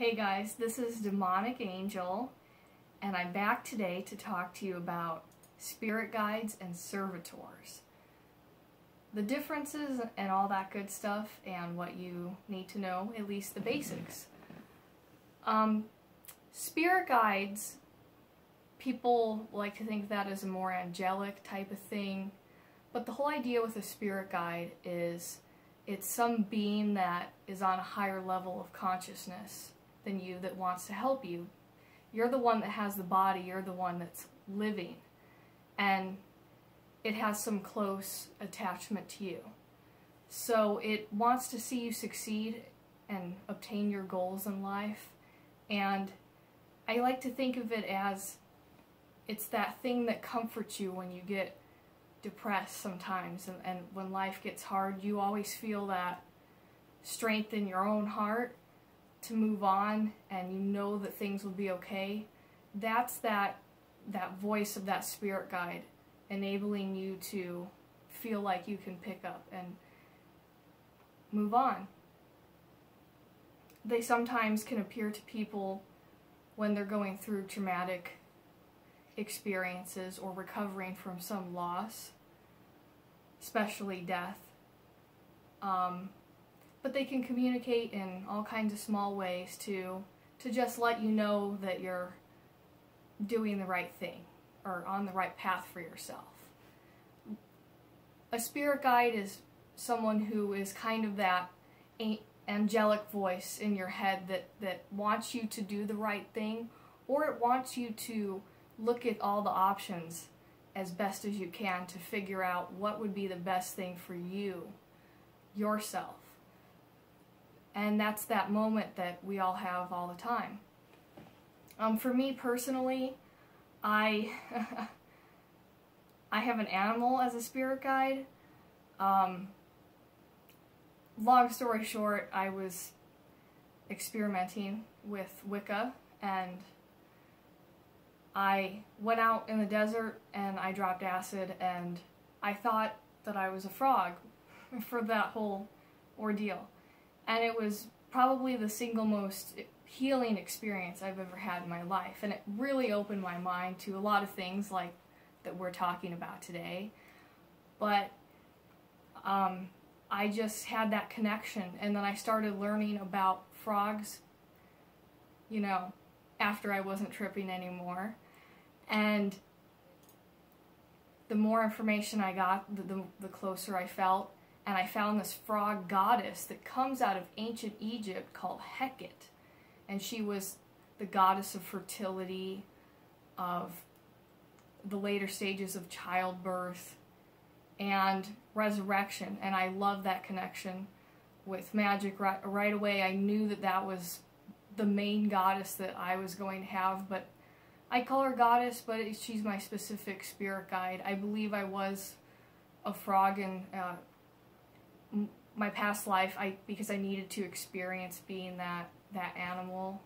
Hey guys, this is Demonic Angel, and I'm back today to talk to you about spirit guides and servitors. The differences and all that good stuff, and what you need to know, at least the basics. Spirit guides, people like to think that is a more angelic type of thing, but the whole idea with a spirit guide is it's some being that is on a higher level of consciousness than you that wants to help you. You're the one that has the body, you're the one that's living, and it has some close attachment to you. So it wants to see you succeed and obtain your goals in life, and I like to think of it as it's that thing that comforts you when you get depressed sometimes, and when life gets hard, you always feel that strength in your own heart to move on, and you know that things will be okay. That's that voice of that spirit guide enabling you to feel like you can pick up and move on. They sometimes can appear to people when they're going through traumatic experiences or recovering from some loss, especially death. But they can communicate in all kinds of small ways to just let you know that you're doing the right thing or on the right path for yourself. A spirit guide is someone who is kind of that angelic voice in your head that wants you to do the right thing, or it wants you to look at all the options as best as you can to figure out what would be the best thing for you, yourself. And that's that moment that we all have all the time. For me personally, I have an animal as a spirit guide. Long story short, I was experimenting with Wicca, and I went out in the desert and I dropped acid, and I thought that I was a frog for that whole ordeal. And it was probably the single most healing experience I've ever had in my life, and it really opened my mind to a lot of things like that we're talking about today. But I just had that connection, and then I started learning about frogs, you know, after I wasn't tripping anymore. And the more information I got, the closer I felt. And I found this frog goddess that comes out of ancient Egypt called Hecate. And she was the goddess of fertility, of the later stages of childbirth, and resurrection. And I love that connection with magic. Right away I knew that that was the main goddess that I was going to have. But I call her goddess, but she's my specific spirit guide. I believe I was a frog in my past life, because I needed to experience being that animal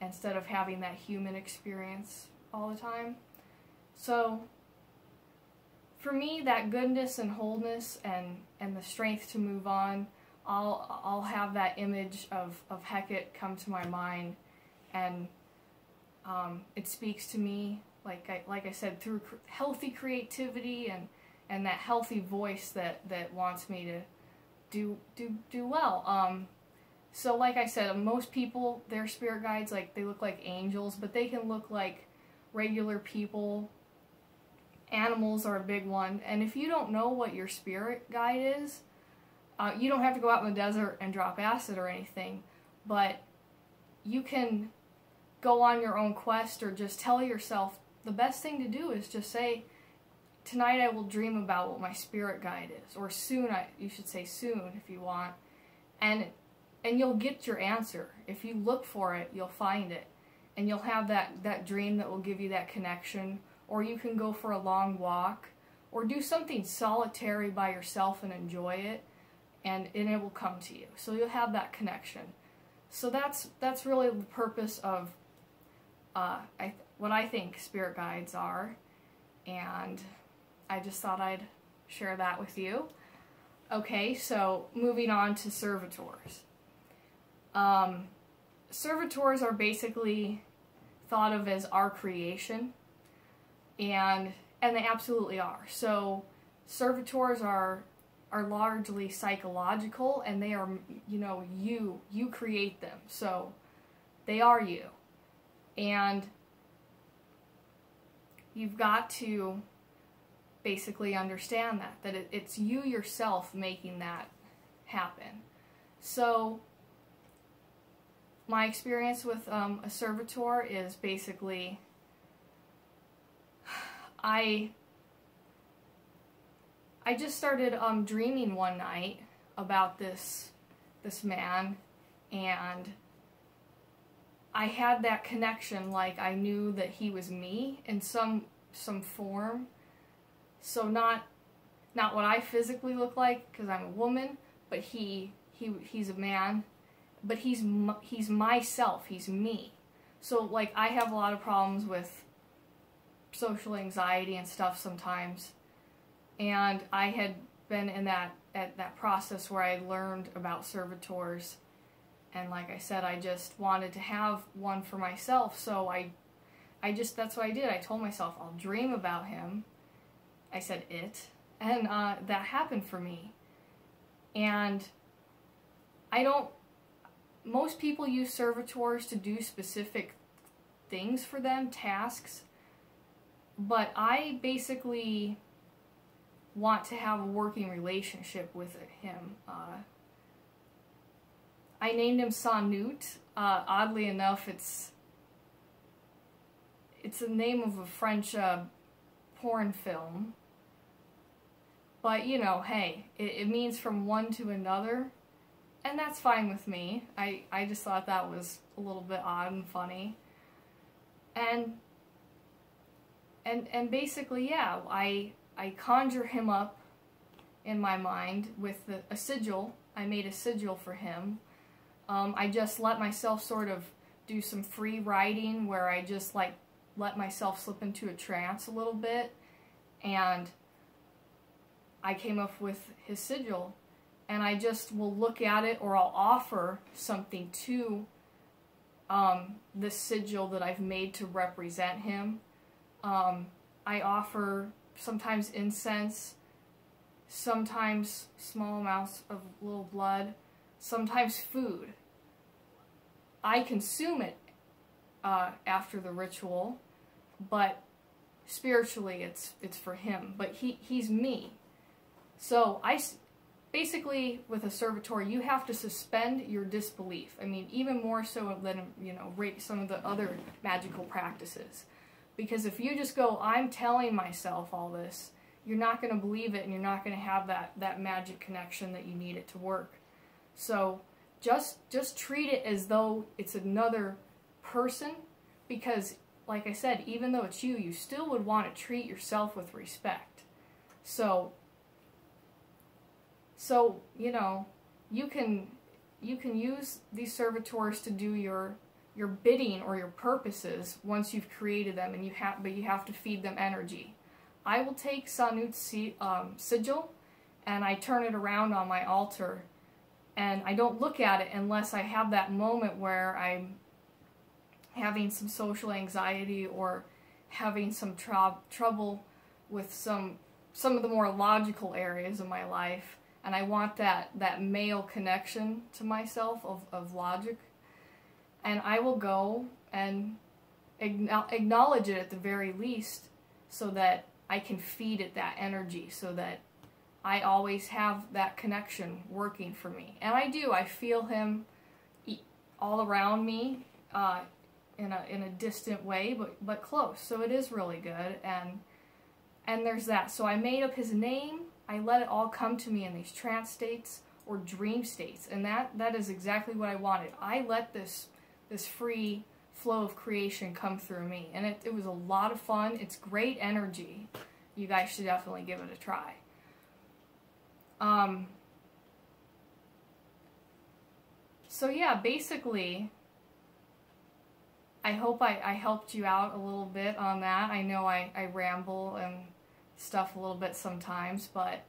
instead of having that human experience all the time. So for me, that goodness and wholeness and the strength to move on, I'll have that image of Hecate come to my mind, and it speaks to me, like I said, through healthy creativity and that healthy voice that wants me to do well. So like I said, most people, their spirit guides, like, they look like angels, but they can look like regular people. Animals are a big one, and if you don't know what your spirit guide is, you don't have to go out in the desert and drop acid or anything, but you can go on your own quest, or just tell yourself the best thing to do is just say, tonight I will dream about what my spirit guide is, or soon, you should say soon if you want, and you'll get your answer. If you look for it, you'll find it, and you'll have that dream that will give you that connection. Or you can go for a long walk, or do something solitary by yourself and enjoy it, and it will come to you. So you'll have that connection. So that's really the purpose of what I think spirit guides are, and I just thought I'd share that with you. Okay, so moving on to servitors. servitors are basically thought of as our creation, and they absolutely are. So servitors are largely psychological, and they are, you know, you create them, so they are you. And you've got to basically understand that it's you yourself making that happen. So my experience with a servitor is basically, I just started dreaming one night about this man, and I had that connection, like I knew that he was me in some form. So not what I physically look like, because I'm a woman, but he's a man, but he's myself, he's me. So like I have a lot of problems with social anxiety and stuff sometimes, and I had been in that process where I learned about servitors, and like I said, I just wanted to have one for myself. So that's what I did. I told myself I'll dream about him. I said it, and that happened for me. And most people use servitors to do specific things for them, tasks, but I basically want to have a working relationship with him. I named him Sanut. Oddly enough, it's the name of a French porn film. But, you know, hey, it means from one to another, and that's fine with me. I just thought that was a little bit odd and funny. And basically, yeah, I conjure him up in my mind with a sigil. I made a sigil for him. I just let myself sort of do some free writing where I just like let myself slip into a trance a little bit, and I came up with his sigil, and I just will look at it, or I'll offer something to this sigil that I've made to represent him. I offer sometimes incense, sometimes small amounts of little blood, sometimes food. I consume it after the ritual, but spiritually it's for him. But he's me. So basically with a servitor, you have to suspend your disbelief. I mean, even more so than, you know, some of the other magical practices. Because if you just go, I'm telling myself all this, you're not going to believe it, and you're not going to have that magic connection that you need it to work. So just treat it as though it's another person, because like I said, even though it's you, you still would want to treat yourself with respect. So you know, you can use these servitors to do your bidding or your purposes once you've created them, and but you have to feed them energy. I will take Sanut's sigil and I turn it around on my altar, and I don't look at it unless I have that moment where I'm having some social anxiety or having some trouble with some of the more logical areas of my life, and I want that male connection to myself of logic. And I will go and acknowledge it at the very least, so that I can feed it that energy, so that I always have that connection working for me. And I do. I feel him all around me in a distant way, but close. So it is really good. And there's that. So I made up his name. I let it all come to me in these trance states or dream states. And that is exactly what I wanted. I let this free flow of creation come through me, and it was a lot of fun. It's great energy. You guys should definitely give it a try. So yeah, basically, I hope I helped you out a little bit on that. I know I ramble and stuff a little bit sometimes, but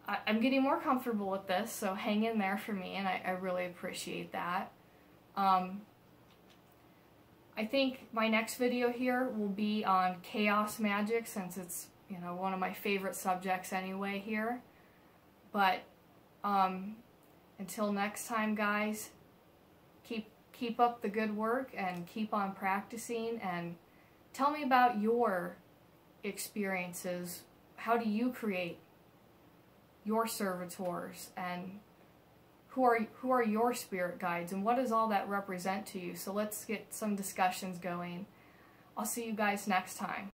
I'm getting more comfortable with this, so hang in there for me, and I really appreciate that. I think my next video here will be on chaos magic, since it's, you know, one of my favorite subjects anyway here. But until next time, guys, keep up the good work and keep on practicing, and tell me about your experiences. How do you create your servitors, and who are your spirit guides, and what does all that represent to you? So let's get some discussions going. I'll see you guys next time.